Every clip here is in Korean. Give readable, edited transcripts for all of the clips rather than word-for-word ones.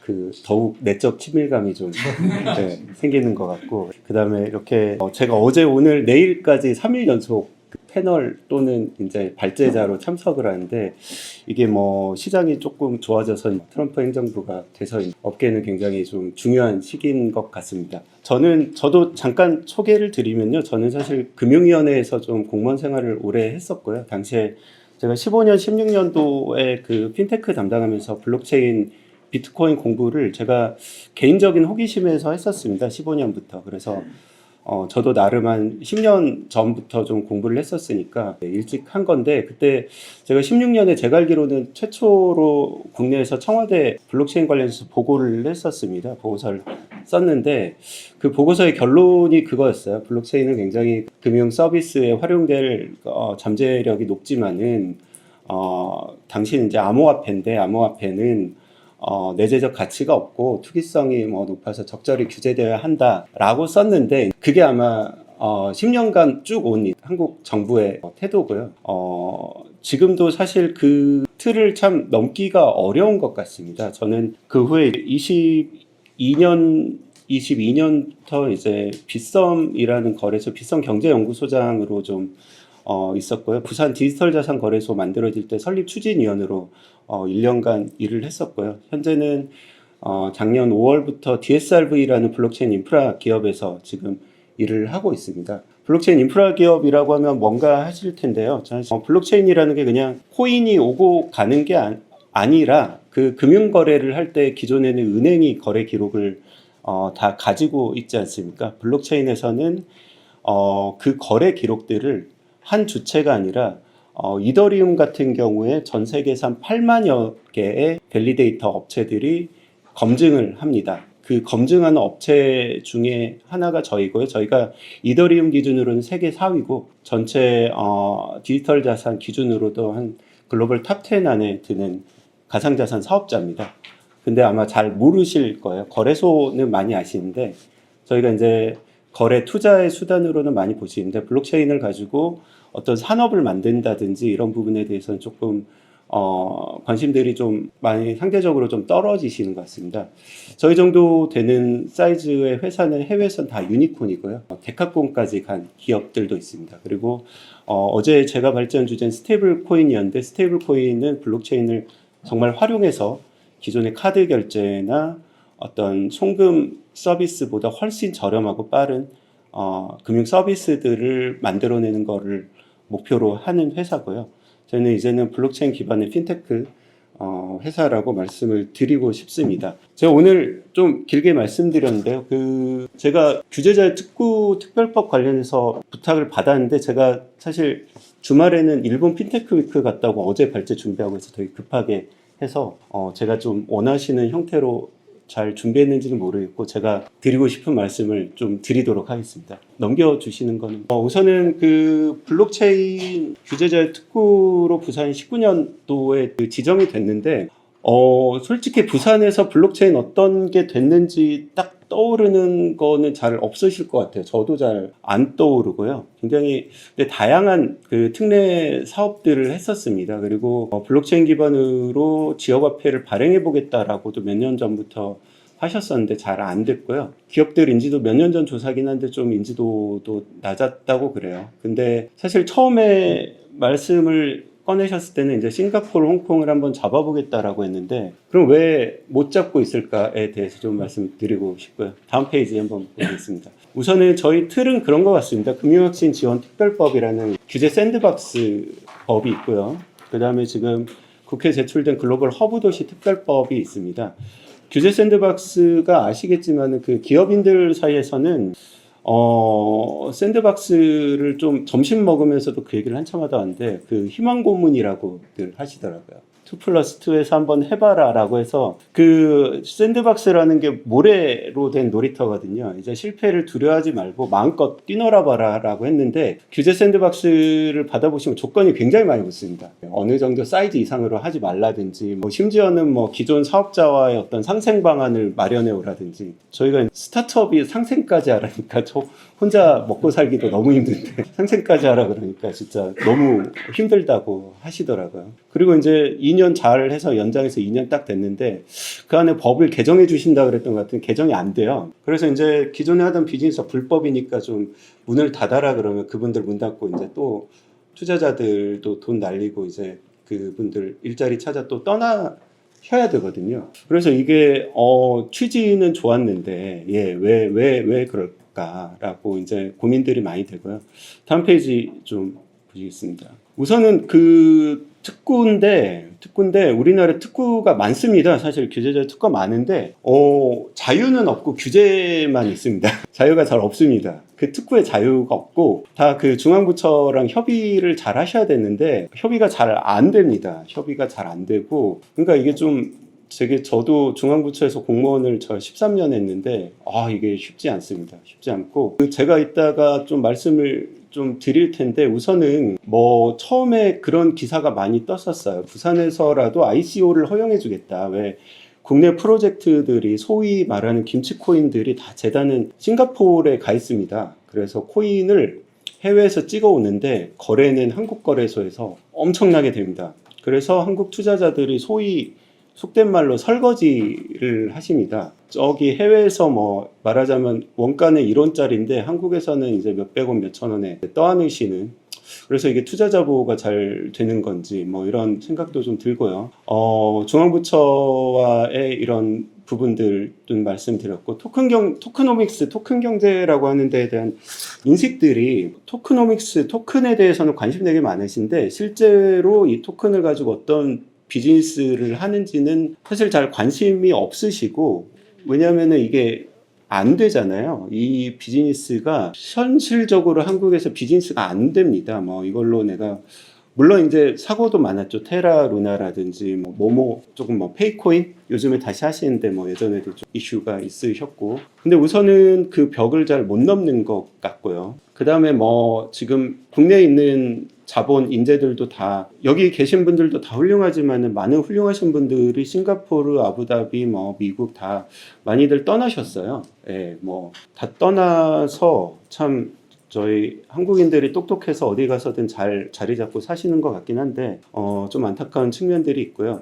그 더욱 내적 친밀감이 좀 네, 생기는 것 같고, 그 다음에 이렇게 제가 어제 오늘 내일까지 3일 연속 그 패널 또는 이제 발제자로 참석을 하는데, 이게 뭐 시장이 조금 좋아져서 트럼프 행정부가 돼서 업계는 굉장히 좀 중요한 시기인 것 같습니다. 저도 잠깐 소개를 드리면요, 저는 사실 금융위원회에서 좀 공무원 생활을 오래 했었고요. 당시에 제가 15년, 16년도에 그 핀테크 담당하면서 블록체인, 비트코인 공부를 제가 개인적인 호기심에서 했었습니다. 15년부터. 그래서 저도 나름 한 10년 전부터 좀 공부를 했었으니까 일찍 한 건데, 그때 제가 16년에 제가 알기로는 최초로 국내에서 청와대 블록체인 관련해서 보고를 했었습니다. 보고서를 썼는데, 그 보고서의 결론이 그거였어요. 블록체인은 굉장히 금융 서비스에 활용될 잠재력이 높지만은 당시는 이제 암호화폐인데, 암호화폐는 내재적 가치가 없고 투기성이 높아서 적절히 규제되어야 한다라고 썼는데, 그게 아마 10년간 쭉 온 한국 정부의 태도고요. 지금도 사실 그 틀을 참 넘기가 어려운 것 같습니다. 저는 그 후에 22년부터 이제 빗썸이라는 거래소, 빗썸 경제연구소장으로 좀 있었고요. 부산 디지털자산거래소 만들어질 때 설립 추진위원으로 1년간 일을 했었고요. 현재는 작년 5월부터 DSRV라는 블록체인 인프라 기업에서 지금 일을 하고 있습니다. 블록체인 인프라 기업이라고 하면 뭔가 하실 텐데요. 저는 블록체인이라는 게 그냥 코인이 오고 가는 게 아니라, 그 금융거래를 할 때 기존에는 은행이 거래 기록을 다 가지고 있지 않습니까? 블록체인에서는 그 거래 기록들을 한 주체가 아니라 이더리움 같은 경우에 전 세계에서 한 8만여 개의 밸리데이터 업체들이 검증을 합니다. 그 검증하는 업체 중에 하나가 저희고요. 저희가 이더리움 기준으로는 세계 4위고 전체 디지털 자산 기준으로도 한 글로벌 탑10 안에 드는 가상자산 사업자입니다. 근데 아마 잘 모르실 거예요. 거래소는 많이 아시는데, 저희가 이제 거래 투자의 수단으로는 많이 보시는데, 블록체인을 가지고 어떤 산업을 만든다든지 이런 부분에 대해서는 조금 관심들이 좀 많이 상대적으로 좀 떨어지시는 것 같습니다. 저희 정도 되는 사이즈의 회사는 해외에선 다 유니콘이고요. 데카콘까지 간 기업들도 있습니다. 그리고 어제 제가 발전 주제는 스테이블 코인이었는데, 스테이블 코인은 블록체인을 정말 활용해서 기존의 카드 결제나 어떤 송금 서비스보다 훨씬 저렴하고 빠른 금융 서비스들을 만들어내는 것을 목표로 하는 회사고요. 저희는 이제는 블록체인 기반의 핀테크 회사라고 말씀을 드리고 싶습니다. 제가 오늘 좀 길게 말씀드렸는데요. 제가 규제자의 특구 특별법 관련해서 부탁을 받았는데, 제가 사실 주말에는 일본 핀테크 위크 갔다고 어제 발제 준비하고 있어서 되게 급하게 해서 제가 좀 원하시는 형태로 잘 준비했는지는 모르겠고, 제가 드리고 싶은 말씀을 좀 드리도록 하겠습니다. 넘겨주시는 거는 우선은 그 블록체인 규제자의 특구로 부산 19년도에 지정이 됐는데, 솔직히 부산에서 블록체인 어떤 게 됐는지 딱 떠오르는 거는 잘 없으실 것 같아요. 저도 잘 안 떠오르고요. 굉장히 다양한 그 특례 사업들을 했었습니다. 그리고 블록체인 기반으로 지역화폐를 발행해 보겠다라고도 몇 년 전부터 하셨었는데 잘 안 됐고요. 기업들 인지도 몇 년 전 조사긴 한데 좀 인지도도 낮았다고 그래요. 근데 사실 처음에 말씀을 꺼내셨을 때는 이제 싱가포르, 홍콩을 한번 잡아보겠다라고 했는데, 그럼 왜 못 잡고 있을까에 대해서 좀 말씀드리고 싶고요. 다음 페이지 한번 보겠습니다. 우선은 저희 틀은 그런 것 같습니다. 금융혁신 지원 특별법이라는 규제 샌드박스 법이 있고요. 그 다음에 지금 국회에 제출된 글로벌 허브 도시 특별법이 있습니다. 규제 샌드박스가 아시겠지만 그 기업인들 사이에서는 샌드박스를 좀 점심 먹으면서도 그 얘기를 한참 하다 왔는데, 그 희망 고문이라고들 하시더라고요. 2+2에서 한번 해봐라 라고 해서, 그 샌드박스라는 게 모래로 된 놀이터거든요. 이제 실패를 두려워하지 말고 마음껏 뛰놀아 봐라 라고 했는데, 규제 샌드박스를 받아보시면 조건이 굉장히 많이 붙습니다. 어느 정도 사이즈 이상으로 하지 말라든지, 심지어는 기존 사업자와의 어떤 상생 방안을 마련해 오라든지. 저희가 스타트업이 상생까지 하라니까 저 혼자 먹고 살기도 너무 힘든데 상생까지 하라 그러니까 진짜 너무 힘들다고 하시더라고요. 그리고 이제 2년 2년 잘 해서 연장해서 2년 딱 됐는데 그 안에 법을 개정해 주신다 그랬던 것 같은 개정이 안 돼요. 그래서 이제 기존에 하던 비즈니스가 불법이니까 좀 문을 닫아라 그러면 그분들 문 닫고 이제 또 투자자들도 돈 날리고 이제 그분들 일자리 찾아 또 떠나셔야 되거든요. 그래서 이게 취지는 좋았는데 왜 그럴까라고 이제 고민들이 많이 되고요. 다음 페이지 좀 보시겠습니다. 우선은 그 특구인데 우리나라에 특구가 많습니다. 사실 규제자 특구가 많은데 자유는 없고 규제만 있습니다. 자유가 잘 없습니다. 그 특구에 자유가 없고 다 그 중앙부처랑 협의를 잘 하셔야 되는데 협의가 잘 안 됩니다. 협의가 잘 안 되고 그러니까 이게 좀 저도 중앙부처에서 공무원을 저 13년 했는데 이게 쉽지 않습니다. 쉽지 않고 제가 이따가 좀 말씀을 좀 드릴 텐데 우선은 뭐 처음에 그런 기사가 많이 떴었어요. 부산에서라도 ICO를 허용해 주겠다. 왜 국내 프로젝트들이 소위 말하는 김치 코인들이 다 재단은 싱가포르에 가 있습니다. 그래서 코인을 해외에서 찍어 오는데 거래는 한국 거래소에서 엄청나게 됩니다. 그래서 한국 투자자들이 소위 속된 말로 설거지를 하십니다. 저기 해외에서 뭐 말하자면 원가는 1원짜리인데 한국에서는 이제 몇백 원, 몇천 원에 떠안으시는 그래서 이게 투자자 보호가 잘 되는 건지 뭐 이런 생각도 좀 들고요. 중앙부처와의 이런 부분들 좀 말씀드렸고 토크노믹스, 토큰 경제라고 하는 데에 대한 인식들이 토크노믹스, 토큰에 대해서는 관심 되게 많으신데 실제로 이 토큰을 가지고 어떤 비즈니스를 하는지는 사실 잘 관심이 없으시고 왜냐하면 이게 안 되잖아요. 이 비즈니스가 현실적으로 한국에서 비즈니스가 안 됩니다. 뭐 이걸로 내가 물론 이제 사고도 많았죠. 테라 루나라든지 뭐 모모 조금 뭐 페이코인 요즘에 다시 하시는데 뭐 예전에도 좀 이슈가 있으셨고 근데 우선은 그 벽을 잘 못 넘는 것 같고요. 그 다음에 뭐 지금 국내에 있는 자본 인재들도 다 여기 계신 분들도 다 훌륭하지만 많은 훌륭하신 분들이 싱가포르, 아부다비, 뭐 미국 다 많이들 떠나셨어요. 뭐 다 떠나서 참 저희 한국인들이 똑똑해서 어디 가서든 잘 자리 잡고 사시는 것 같긴 한데 좀 안타까운 측면들이 있고요.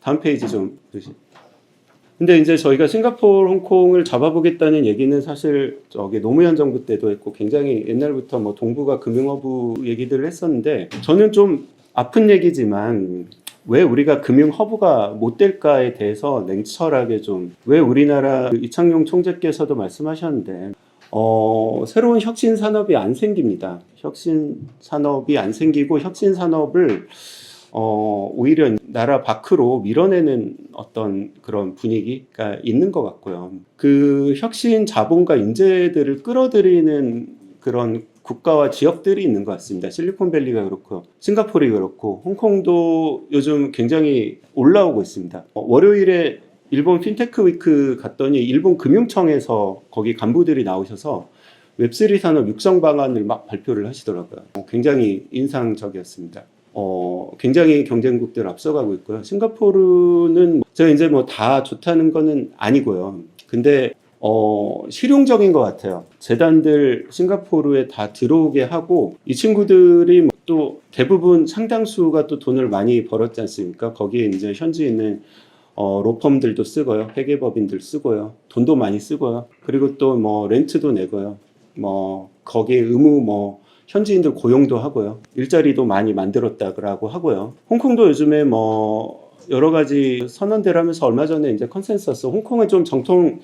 다음 페이지 좀 보시죠. 근데 이제 저희가 싱가포르, 홍콩을 잡아보겠다는 얘기는 사실 저기 노무현 정부 때도 했고 굉장히 옛날부터 뭐 동북아 금융허브 얘기들을 했었는데 저는 좀 아픈 얘기지만 왜 우리가 금융허브가 못 될까에 대해서 냉철하게 좀 왜 우리나라 이창용 총재께서도 말씀하셨는데 새로운 혁신 산업이 안 생깁니다. 혁신 산업이 안 생기고 혁신 산업을 오히려 나라 밖으로 밀어내는 어떤 그런 분위기가 있는 것 같고요. 그 혁신 자본과 인재들을 끌어들이는 그런 국가와 지역들이 있는 것 같습니다. 실리콘밸리가 그렇고 싱가포르가 그렇고 홍콩도 요즘 굉장히 올라오고 있습니다. 월요일에 일본 핀테크 위크 갔더니 일본 금융청에서 거기 간부들이 나오셔서 웹3 산업 육성 방안을 막 발표를 하시더라고요. 굉장히 인상적이었습니다. 굉장히 경쟁국들 앞서가고 있고요. 싱가포르는 제가 이제 뭐 다 좋다는 거는 아니고요. 근데 실용적인 것 같아요. 재단들 싱가포르에 다 들어오게 하고 이 친구들이 또 대부분 상당수가 또 돈을 많이 벌었지 않습니까? 거기에 이제 현지에 있는 로펌들도 쓰고요. 회계법인들 쓰고요. 돈도 많이 쓰고요. 그리고 또 뭐 렌트도 내고요. 뭐 거기에 의무 뭐 현지인들 고용도 하고요. 일자리도 많이 만들었다고 하고요. 홍콩도 요즘에 뭐 여러 가지 선언들 하면서 얼마 전에 이제 컨센서스 홍콩은 좀 전통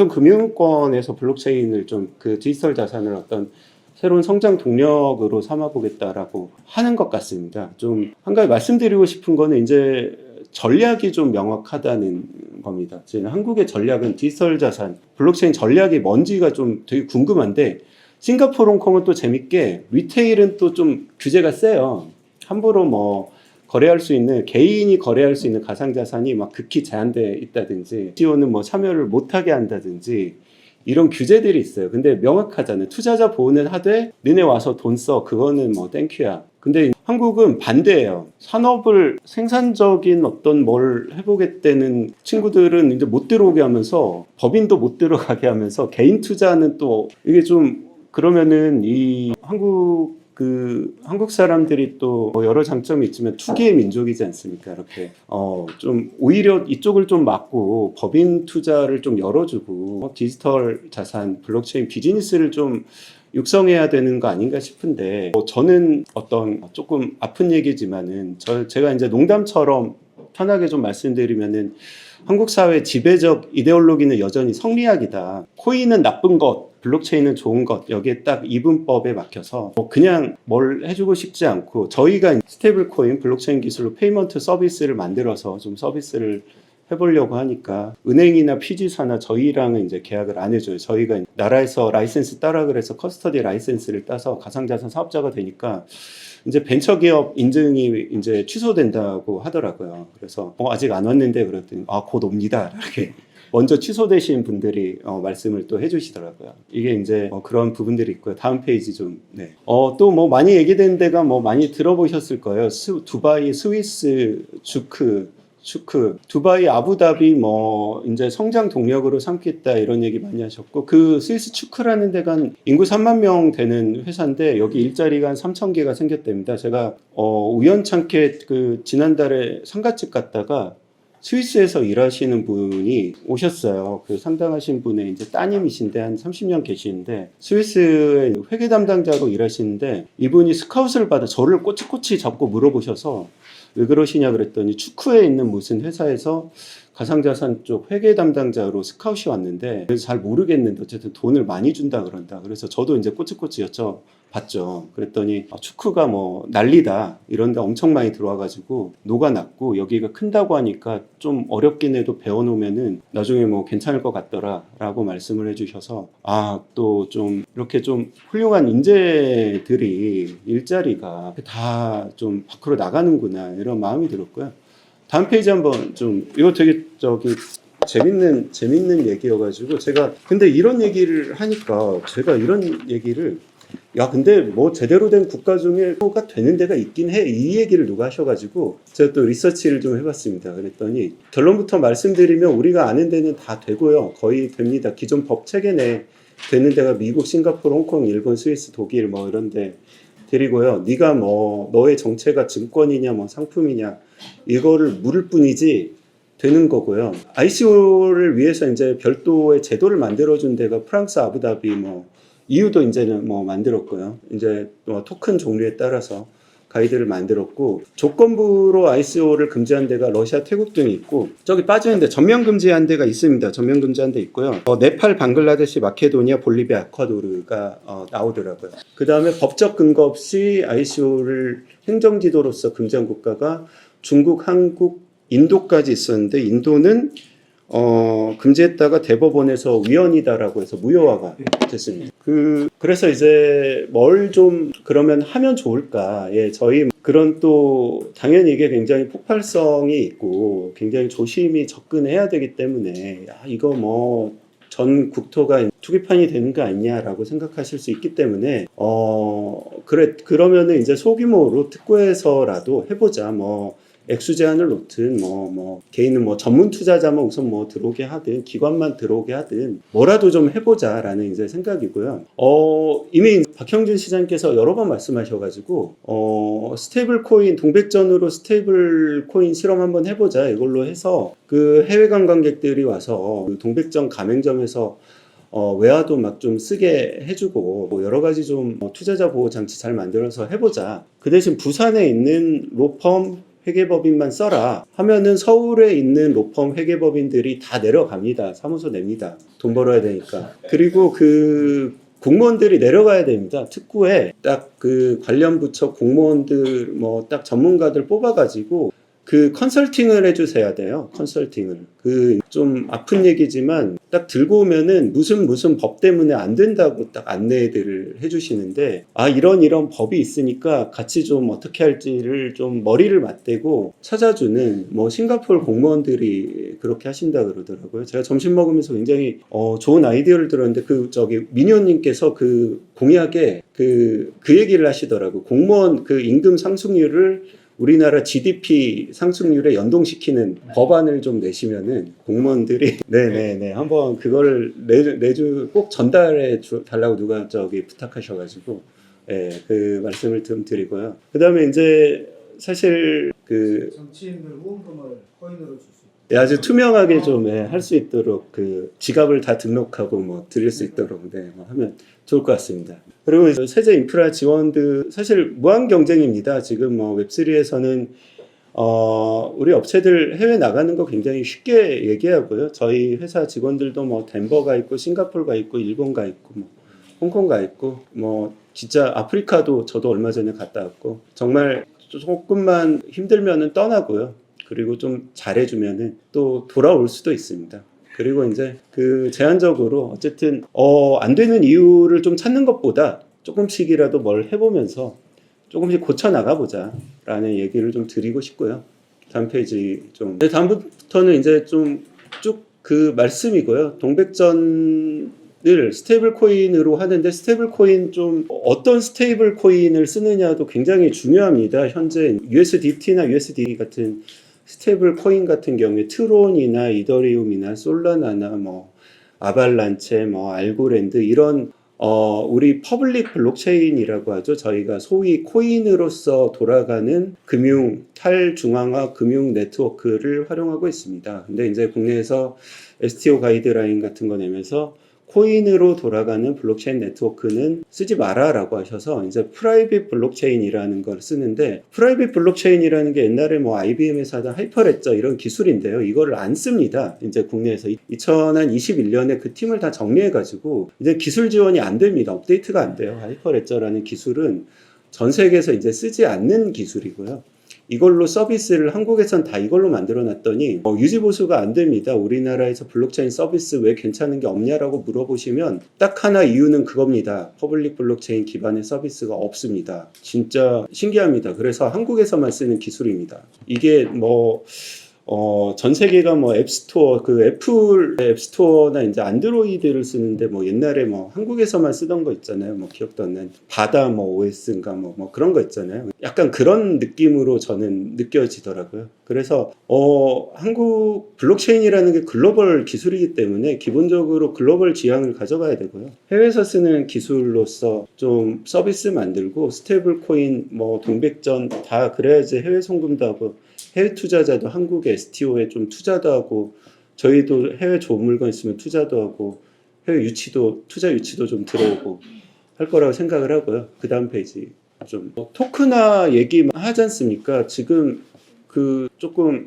금융권에서 블록체인을 좀 그 디지털 자산을 어떤 새로운 성장 동력으로 삼아보겠다라고 하는 것 같습니다. 좀 한 가지 말씀드리고 싶은 거는 이제 전략이 좀 명확하다는 겁니다. 지금 한국의 전략은 디지털 자산, 블록체인 전략이 뭔지가 좀 되게 궁금한데 싱가포르, 홍콩은 또 재밌게 리테일은 또 좀 규제가 세요. 함부로 뭐 거래할 수 있는 개인이 거래할 수 있는 가상자산이 막 극히 제한돼 있다든지 CEO는 뭐 참여를 못하게 한다든지 이런 규제들이 있어요. 근데 명확하잖아요. 투자자 보호는 하되 너네 와서 돈 써. 그거는 뭐 땡큐야. 근데 한국은 반대예요. 산업을 생산적인 어떤 뭘 해보겠다는 친구들은 이제 못 들어오게 하면서 법인도 못 들어가게 하면서 개인 투자는 또 이게 좀 그러면은 이 한국 그 한국 사람들이 또 여러 장점이 있지만 투기의 민족이지 않습니까? 이렇게 좀 오히려 이쪽을 좀 막고 법인 투자를 좀 열어주고 디지털 자산, 블록체인 비즈니스를 좀 육성해야 되는 거 아닌가 싶은데 저는 어떤 조금 아픈 얘기지만은 제가 이제 농담처럼 편하게 좀 말씀드리면은 한국 사회 지배적 이데올로기는 여전히 성리학이다. 코인은 나쁜 것, 블록체인은 좋은 것, 여기에 딱 이분법에 막혀서 그냥 뭘 해주고 싶지 않고 저희가 스테이블 코인, 블록체인 기술로 페이먼트 서비스를 만들어서 좀 서비스를 해보려고 하니까 은행이나 피지사나 저희랑은 이제 계약을 안 해줘요. 저희가 나라에서 라이센스 따라 그래서 커스터디 라이센스를 따서 가상자산 사업자가 되니까 이제 벤처기업 인증이 이제 취소된다고 하더라고요. 그래서 아직 안 왔는데 그랬더니 곧 옵니다. 이렇게 먼저 취소되신 분들이 말씀을 또 해주시더라고요. 이게 이제 그런 부분들이 있고요. 다음 페이지 좀. 네. 또 뭐 많이 얘기된 데가 뭐 많이 들어보셨을 거예요. 두바이, 스위스, 축크, 두바이, 아부다비 뭐 이제 성장 동력으로 삼겠다 이런 얘기 많이 하셨고 그 스위스 축크라는 데가 인구 3만 명 되는 회사인데 여기 일자리가 한 3천 개가 생겼답니다. 제가 우연찮게 그 지난달에 상가집 갔다가 스위스에서 일하시는 분이 오셨어요. 그 상당하신 분의 이제 따님이신데 한 30년 계시는데 스위스의 회계 담당자로 일하시는데 이분이 스카웃을 받아 저를 꼬치꼬치 잡고 물어보셔서 왜 그러시냐 그랬더니 축구에 있는 무슨 회사에서 가상자산 쪽 회계 담당자로 스카웃이 왔는데 그래서 잘 모르겠는데 어쨌든 돈을 많이 준다 그런다. 그래서 저도 이제 꼬치꼬치 여쭤봤죠. 그랬더니 축구가 뭐 난리다 이런데 엄청 많이 들어와가지고 녹아났고 여기가 큰다고 하니까 좀 어렵긴 해도 배워놓으면은 나중에 뭐 괜찮을 것 같더라 라고 말씀을 해주셔서 또 좀 이렇게 좀 훌륭한 인재들이 일자리가 다 좀 밖으로 나가는구나 이런 마음이 들었고요. 다음 페이지 한번 좀 이거 되게 재밌는 얘기여가지고 제가 근데 이런 얘기를 하니까 제가 이런 얘기를 근데 뭐 제대로 된 국가 중에 뭐가 되는 데가 있긴 해 이 얘기를 누가 하셔가지고 제가 또 리서치를 좀 해봤습니다. 그랬더니 결론부터 말씀드리면 우리가 아는 데는 다 되고요. 거의 됩니다. 기존 법 체계 내 되는 데가 미국, 싱가포르, 홍콩, 일본, 스위스, 독일 뭐 이런데 드리고요. 네가 뭐 너의 정체가 증권이냐 뭐 상품이냐 이거를 물을 뿐이지 되는 거고요. ICO를 위해서 이제 별도의 제도를 만들어준 데가 프랑스 아부다비 뭐 EU도 이제는 뭐 만들었고요. 이제 토큰 종류에 따라서 가이드를 만들었고 조건부로 ICO를 금지한 데가 러시아, 태국 등이 있고 저기 빠져있는데 전면 금지한 데가 있습니다. 전면 금지한 데 있고요. 네팔, 방글라데시, 마케도니아, 볼리비아, 에콰도르가 나오더라고요. 그 다음에 법적 근거 없이 ICO를 행정지도로서 금지한 국가가 중국, 한국, 인도까지 있었는데 인도는 금지했다가 대법원에서 위헌이다라고 해서 무효화가 됐습니다. 그래서 이제 뭘 좀 그러면 하면 좋을까? 저희 그런 또 당연히 이게 굉장히 폭발성이 있고 굉장히 조심히 접근해야 되기 때문에 이거 뭐 전 국토가 투기판이 되는 거 아니냐라고 생각하실 수 있기 때문에 그러면은 이제 소규모로 특구해서라도 해보자 뭐. 액수 제한을 놓든 개인은 전문 투자자만 우선 들어오게 하든 기관만 들어오게 하든 뭐라도 좀 해보자라는 이제 생각이고요. 이미 박형준 시장님께서 여러 번 말씀하셔가지고 스테이블 코인 동백전으로 스테이블 코인 실험 한번 해보자 이걸로 해서 그 해외 관광객들이 와서 그 동백전 가맹점에서 외화도 막 좀 쓰게 해주고 여러 가지 좀 투자자 보호 장치 잘 만들어서 해보자. 그 대신 부산에 있는 로펌 회계법인만 써라 하면은 서울에 있는 로펌 회계법인들이 다 내려갑니다. 사무소 냅니다. 돈 벌어야 되니까. 그리고 그 공무원들이 내려가야 됩니다. 특구에 딱 그 관련 부처 공무원들 딱 전문가들 뽑아가지고 그 컨설팅을 해주셔야 돼요. 컨설팅을. 그 좀 아픈 얘기지만 딱 들고 오면은 무슨 법 때문에 안 된다고 딱 안내들을 해주시는데 이런 법이 있으니까 같이 좀 어떻게 할지를 좀 머리를 맞대고 찾아주는 싱가포르 공무원들이 그렇게 하신다 그러더라고요. 제가 점심 먹으면서 굉장히 좋은 아이디어를 들었는데 민효님께서 그 공약에 그 얘기를 하시더라고요. 공무원 그 임금 상승률을 우리나라 GDP 상승률에 연동시키는 법안을 좀 내시면은 공무원들이 네네네 한번 그걸 꼭 전달해 달라고 누가 부탁하셔가지고 예, 그 말씀을 좀 드리고요. 그다음에 이제 사실 그 정치인들 후원금을 코인으로 줄 수 있다. 예, 아주 투명하게 좀 할 수 있도록 그 지갑을 다 등록하고 뭐 드릴 수 있도록 네, 뭐 하면 좋을 것 같습니다. 그리고 이제 세제 인프라 지원도 사실 무한 경쟁입니다. 지금 뭐 웹3에서는 우리 업체들 해외 나가는 거 굉장히 쉽게 얘기하고요. 저희 회사 직원들도 뭐 덴버 가 있고 싱가포르 가 있고 일본 가 있고 뭐 홍콩 가 있고 뭐 진짜 아프리카도 저도 얼마 전에 갔다 왔고 정말 조금만 힘들면은 떠나고요. 그리고 좀 잘해주면은 또 돌아올 수도 있습니다. 그리고 이제 그 제한적으로 어쨌든 안 되는 이유를 좀 찾는 것보다 조금씩이라도 뭘 해보면서 조금씩 고쳐 나가보자 라는 얘기를 좀 드리고 싶고요. 다음 페이지 좀. 네, 다음부터는 이제 좀 쭉 그 말씀이고요. 동백전을 스테이블 코인으로 하는데 스테이블 코인 좀 어떤 스테이블 코인을 쓰느냐도 굉장히 중요합니다. 현재 USDT나 USD 같은 스테이블 코인 같은 경우에 트론이나 이더리움이나 솔라나나 뭐 아발란체 뭐 알고랜드 이런 우리 퍼블릭 블록체인이라고 하죠. 저희가 소위 코인으로서 돌아가는 금융 탈중앙화 금융 네트워크를 활용하고 있습니다. 근데 이제 국내에서 STO 가이드라인 같은 거 내면서 코인으로 돌아가는 블록체인 네트워크는 쓰지 마라라고 하셔서 이제 프라이빗 블록체인이라는 걸 쓰는데 프라이빗 블록체인이라는 게 옛날에 뭐 IBM에서 하던 하이퍼레저 이런 기술인데요. 이거를 안 씁니다. 이제 국내에서 2021년에 그 팀을 다 정리해 가지고 이제 기술 지원이 안 됩니다. 업데이트가 안 돼요. 하이퍼레저라는 기술은 전 세계에서 이제 쓰지 않는 기술이고요. 이걸로 서비스를 한국에선 다 이걸로 만들어 놨더니 유지 보수가 안 됩니다. 우리나라에서 블록체인 서비스 왜 괜찮은 게 없냐라고 물어보시면 딱 하나 이유는 그겁니다. 퍼블릭 블록체인 기반의 서비스가 없습니다. 진짜 신기합니다. 그래서 한국에서만 쓰는 기술입니다. 이게 전 세계가 뭐 앱스토어, 그 애플 앱스토어나 이제 안드로이드를 쓰는데 뭐 옛날에 뭐 한국에서만 쓰던 거 있잖아요. 뭐 기억도 안 나는 바다 뭐 OS인가 뭐 그런 거 있잖아요. 약간 그런 느낌으로 저는 느껴지더라고요. 그래서 한국 블록체인이라는 게 글로벌 기술이기 때문에 기본적으로 글로벌 지향을 가져가야 되고요. 해외에서 쓰는 기술로서 좀 서비스 만들고 스테이블 코인 뭐 동백전 다 그래야지 해외 송금도 하고 해외 투자자도 한국의 STO에 좀 투자도 하고 저희도 해외 좋은 물건 있으면 투자도 하고 해외 투자 유치도 좀 들어오고 할 거라고 생각을 하고요. 그 다음 페이지 좀 토크나 얘기만 하지 않습니까? 지금 그 조금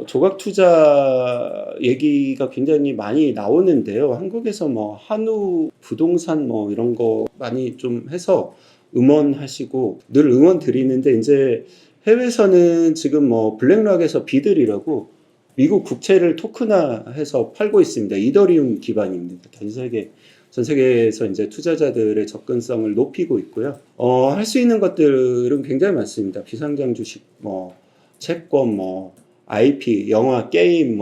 조각 투자 얘기가 굉장히 많이 나오는데요. 한국에서 뭐 한우 부동산 뭐 이런 거 많이 좀 해서 응원하시고 늘 응원 드리는데 이제 해외에서는 지금 뭐 블랙락에서 비들이라고 미국 국채를 토큰화해서 팔고 있습니다. 이더리움 기반입니다. 전 세계에서 이제 투자자들의 접근성을 높이고 있고요. 할 수 있는 것들은 굉장히 많습니다. 비상장 주식, 뭐 채권, 뭐 IP, 영화, 게임,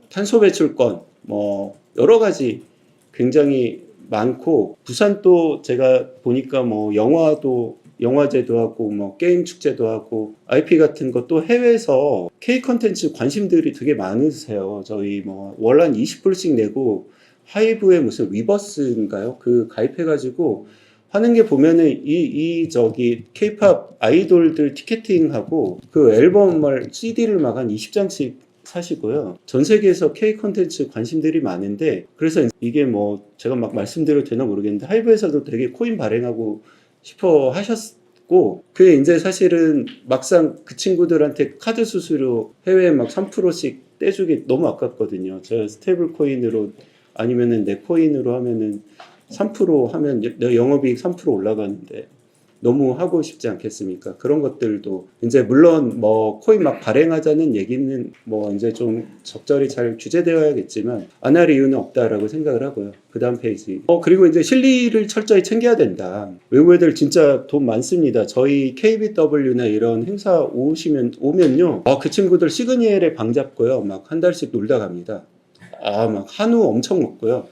탄소 배출권, 뭐 여러 가지 굉장히 많고 부산 또 제가 보니까 뭐 영화제도 하고 뭐 게임 축제도 하고 IP 같은 것도 해외에서 K 컨텐츠 관심들이 되게 많으세요. 저희 뭐 월 한 20불씩 내고 하이브에 무슨 위버스인가요? 그 가입해가지고 하는 게 보면은 저기 K-팝 아이돌들 티켓팅하고 그 앨범을 CD를 막 한 20장씩 사시고요. 전 세계에서 K 콘텐츠 관심들이 많은데 그래서 이게 뭐 제가 막 말씀드려도 되나 모르겠는데 하이브에서도 되게 코인 발행하고 싶어 하셨고 그게 이제 사실은 막상 그 친구들한테 카드 수수료 해외에 막 3%씩 떼주기 너무 아깝거든요. 제가 스테이블 코인으로 아니면은 내 코인으로 하면은 3% 하면 내 영업이익 3% 올라가는데 너무 하고 싶지 않겠습니까? 그런 것들도 이제 물론 뭐 코인 막 발행하자는 얘기는 뭐 이제 좀 적절히 잘 규제되어야겠지만 안 할 이유는 없다라고 생각을 하고요. 그 다음 페이지. 그리고 이제 실리를 철저히 챙겨야 된다. 외국 애들 진짜 돈 많습니다. 저희 KBW나 이런 행사 오면요. 그 친구들 시그니엘에 방 잡고요. 막 한 달씩 놀다 갑니다. 막 한우 엄청 먹고요.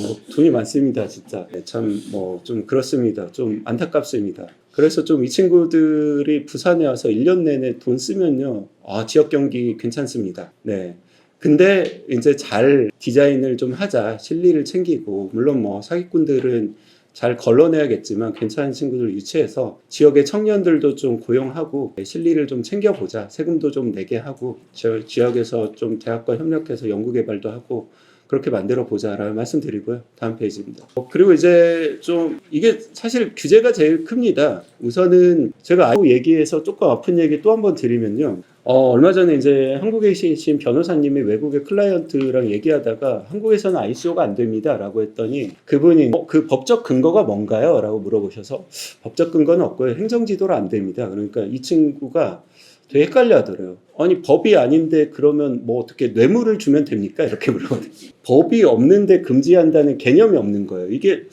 뭐 돈이 많습니다, 진짜. 참, 좀 그렇습니다. 좀 안타깝습니다. 그래서 좀 이 친구들이 부산에 와서 1년 내내 돈 쓰면요. 지역 경기 괜찮습니다. 네. 근데 이제 잘 디자인을 좀 하자. 실리를 챙기고. 물론 뭐 사기꾼들은 잘 걸러내야겠지만 괜찮은 친구들을 유치해서 지역의 청년들도 좀 고용하고 실리를 좀 챙겨보자. 세금도 좀 내게 하고 지역에서 좀 대학과 협력해서 연구개발도 하고 그렇게 만들어 보자라는 말씀드리고요. 다음 페이지입니다. 그리고 이제 좀 이게 사실 규제가 제일 큽니다. 우선은 제가 알고 얘기해서 조금 아픈 얘기 또 한번 드리면요. 얼마 전에 이제 한국에 계신 변호사님이 외국의 클라이언트랑 얘기하다가 한국에서는 ICO가 안 됩니다 라고 했더니 그분이 그 법적 근거가 뭔가요? 라고 물어보셔서 법적 근거는 없고요. 행정지도로 안 됩니다. 그러니까 이 친구가 되게 헷갈려 하더래요. 아니 법이 아닌데 그러면 뭐 어떻게 뇌물을 주면 됩니까? 이렇게 물어보거든요. 법이 없는데 금지한다는 개념이 없는 거예요. 이게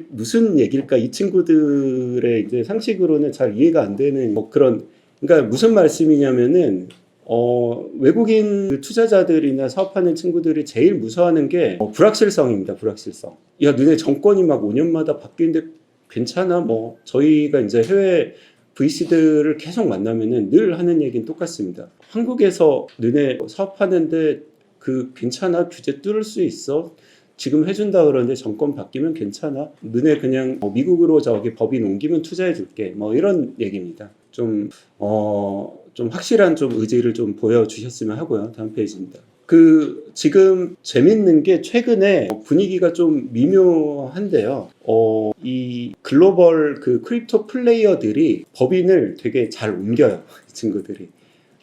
무슨 얘기일까? 이 친구들의 이제 상식으로는 잘 이해가 안 되는 뭐 그런, 그러니까 무슨 말씀이냐면은 외국인 투자자들이나 사업하는 친구들이 제일 무서워하는 게 불확실성입니다. 불확실성. 야, 너네 정권이 막 5년마다 바뀌는데 괜찮아? 뭐 저희가 이제 해외 VC들을 계속 만나면은 늘 하는 얘기는 똑같습니다. 한국에서 너네 사업하는데 그 괜찮아? 규제 뚫을 수 있어? 지금 해준다 그러는데 정권 바뀌면 괜찮아? 너네 그냥 미국으로 저기 법인 옮기면 투자해 줄게. 뭐 이런 얘기입니다. 좀 확실한 좀 의지를 좀 보여주셨으면 하고요. 다음 페이지입니다. 지금 재밌는 게 최근에 분위기가 좀 미묘한데요. 이 글로벌 그 크립토 플레이어들이 법인을 되게 잘 옮겨요. 이 친구들이.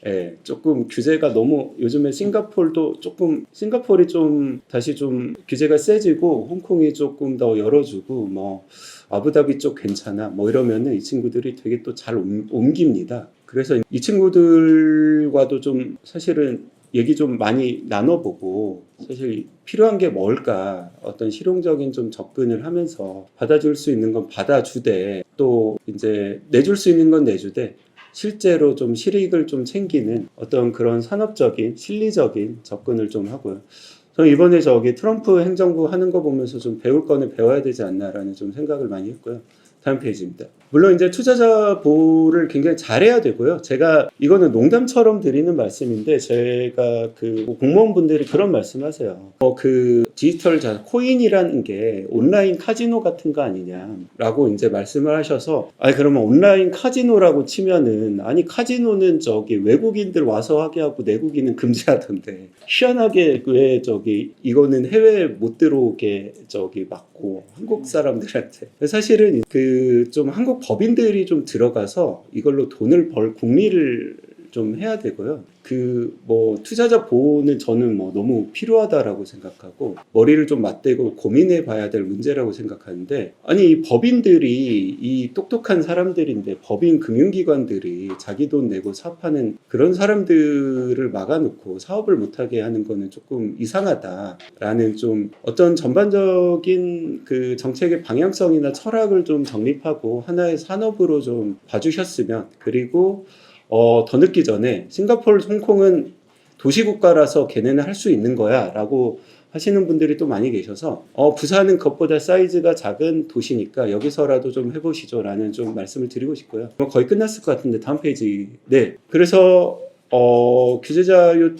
예, 조금 규제가 너무 요즘에 싱가포르이 좀 다시 좀 규제가 세지고 홍콩이 조금 더 열어주고 뭐 아부다비 쪽 괜찮아 뭐 이러면은 이 친구들이 되게 또 잘 옮깁니다. 그래서 이 친구들과도 좀 사실은 얘기 좀 많이 나눠보고 사실 필요한 게 뭘까 어떤 실용적인 좀 접근을 하면서 받아줄 수 있는 건 받아주되 또 이제 내줄 수 있는 건 내주되 실제로 좀 실익을 좀 챙기는 어떤 그런 산업적인 실리적인 접근을 좀 하고요. 저는 이번에 저기 트럼프 행정부 하는 거 보면서 좀 배울 거는 배워야 되지 않나라는 좀 생각을 많이 했고요. 다음 페이지입니다. 물론 이제 투자자 보호를 굉장히 잘해야 되고요. 제가 이거는 농담처럼 드리는 말씀인데 제가 그 공무원분들이 그런 말씀하세요. 그 디지털 코인이라는 게 온라인 카지노 같은 거 아니냐라고 이제 말씀을 하셔서 그러면 온라인 카지노라고 치면은 카지노는 저기 외국인들 와서 하게 하고 내국인은 금지하던데 희한하게 왜 저기 이거는 해외 못 들어오게 저기 막고 한국 사람들한테 사실은 좀 한국 법인들이 좀 들어가서 이걸로 돈을 벌 국리를 좀 해야 되고요. 투자자 보호는 저는 너무 필요하다라고 생각하고 머리를 좀 맞대고 고민해 봐야 될 문제라고 생각하는데 이 법인들이 이 똑똑한 사람들인데 법인 금융기관들이 자기 돈 내고 사업하는 그런 사람들을 막아놓고 사업을 못하게 하는 거는 조금 이상하다라는 좀 어떤 전반적인 그 정책의 방향성이나 철학을 좀 정립하고 하나의 산업으로 좀 봐주셨으면 그리고 더 늦기 전에 싱가포르, 홍콩은 도시국가라서 걔네는 할 수 있는 거야 라고 하시는 분들이 또 많이 계셔서 부산은 그것보다 사이즈가 작은 도시니까 여기서라도 좀 해보시죠 라는 좀 말씀을 드리고 싶고요. 거의 끝났을 것 같은데 다음 페이지. 네, 그래서 규제자유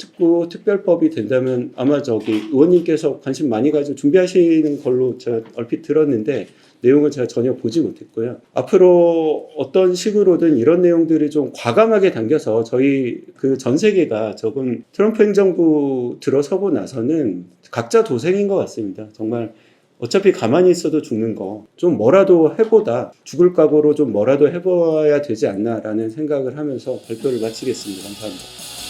특별법이 된다면 아마 저기 의원님께서 관심 많이 가지고 준비하시는 걸로 제가 얼핏 들었는데 내용은 제가 전혀 보지 못했고요. 앞으로 어떤 식으로든 이런 내용들이 좀 과감하게 당겨서 저희 그 전 세계가 조금 트럼프 행정부 들어서고 나서는 각자 도생인 것 같습니다. 정말 어차피 가만히 있어도 죽는 거 좀 뭐라도 해보다 죽을 각오로 좀 뭐라도 해봐야 되지 않나라는 생각을 하면서 발표를 마치겠습니다. 감사합니다.